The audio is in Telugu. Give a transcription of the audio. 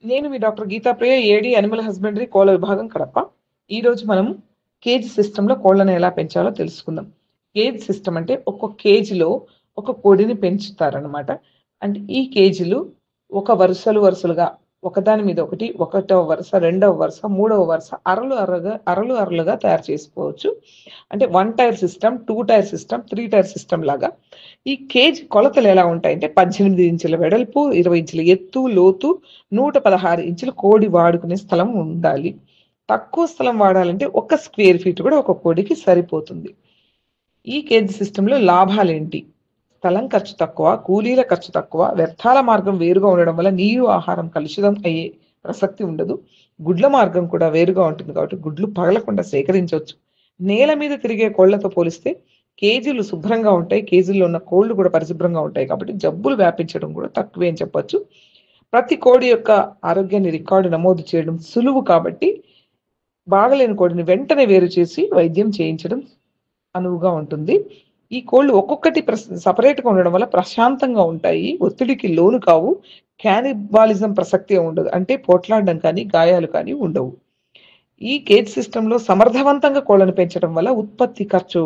నేను మీ డాక్టర్ గీతాప్రియ ఏడీ యానిమల్ హస్బెండరీ కోళ్ల విభాగం కడప. ఈరోజు మనం కేజ్ సిస్టమ్‌లో కోళ్లను ఎలా పెంచాలో తెలుసుకుందాం. కేజ్ సిస్టమ్ అంటే ఒక కేజ్‌లో ఒక కోడిని పెంచుతారనమాట. అంటే ఈ కేజీలు ఒక వరుసలుగా ఒకదాని మీద ఒకటి, ఒకటవ వరుస, రెండవ వరుస, మూడవ వరుస అరలుగా తయారు చేసుకోవచ్చు. అంటే 1 tyre system, 2 tyre system, 3 tyre system లాగా. ఈ కేజ్ కొలతలు ఎలా ఉంటాయంటే 18 ఇంచుల వెడల్పు, 20 ఇంచుల ఎత్తు, లోతు, 116 ఇంచులు కోడి వాడుకునే స్థలం ఉండాలి. తక్కువ స్థలం వాడాలంటే ఒక స్క్వేర్ ఫీట్ కూడా ఒక కోడికి సరిపోతుంది. ఈ కేజ్ సిస్టమ్‌లో లాభాలేంటి? స్థలం ఖర్చు తక్కువ, కూలీల ఖర్చు తక్కువ, వ్యర్థాల మార్గం వేరుగా ఉండడం వల్ల నీరు, ఆహారం కలుషితం అయ్యే ప్రసక్తి ఉండదు. గుడ్ల మార్గం కూడా వేరుగా ఉంటుంది కాబట్టి గుడ్లు పగలకుండా సేకరించొచ్చు. నేల మీద తిరిగే కోళ్లతో పోలిస్తే కేజీలు శుభ్రంగా ఉంటాయి. కేజీల్లో ఉన్న కోళ్లు కూడా పరిశుభ్రంగా ఉంటాయి కాబట్టి జబ్బులు వ్యాపించడం కూడా తక్కువే అని చెప్పొచ్చు. ప్రతి కోడి యొక్క ఆరోగ్యాన్ని రికార్డు నమోదు చేయడం సులువు కాబట్టి బాగలేని కోడిని వెంటనే వేరు చేసి వైద్యం చేయించడం అనువుగా ఉంటుంది. ఈ కోళ్ళు ఒక్కొక్కటి సెపరేట్‌గా ఉండడం వల్ల ప్రశాంతంగా ఉంటాయి. ఒత్తిడికి లోను కావు. క్యానిబాలిజం ప్రసక్తే ఉండదు. అంటే పోట్లాడడం కానీ, గాయాలు కానీ ఉండవు. ఈ కేజ్ సిస్టమ్‌లో సమర్థవంతంగా కోళ్ళను పెంచడం వల్ల ఉత్పత్తి ఖర్చు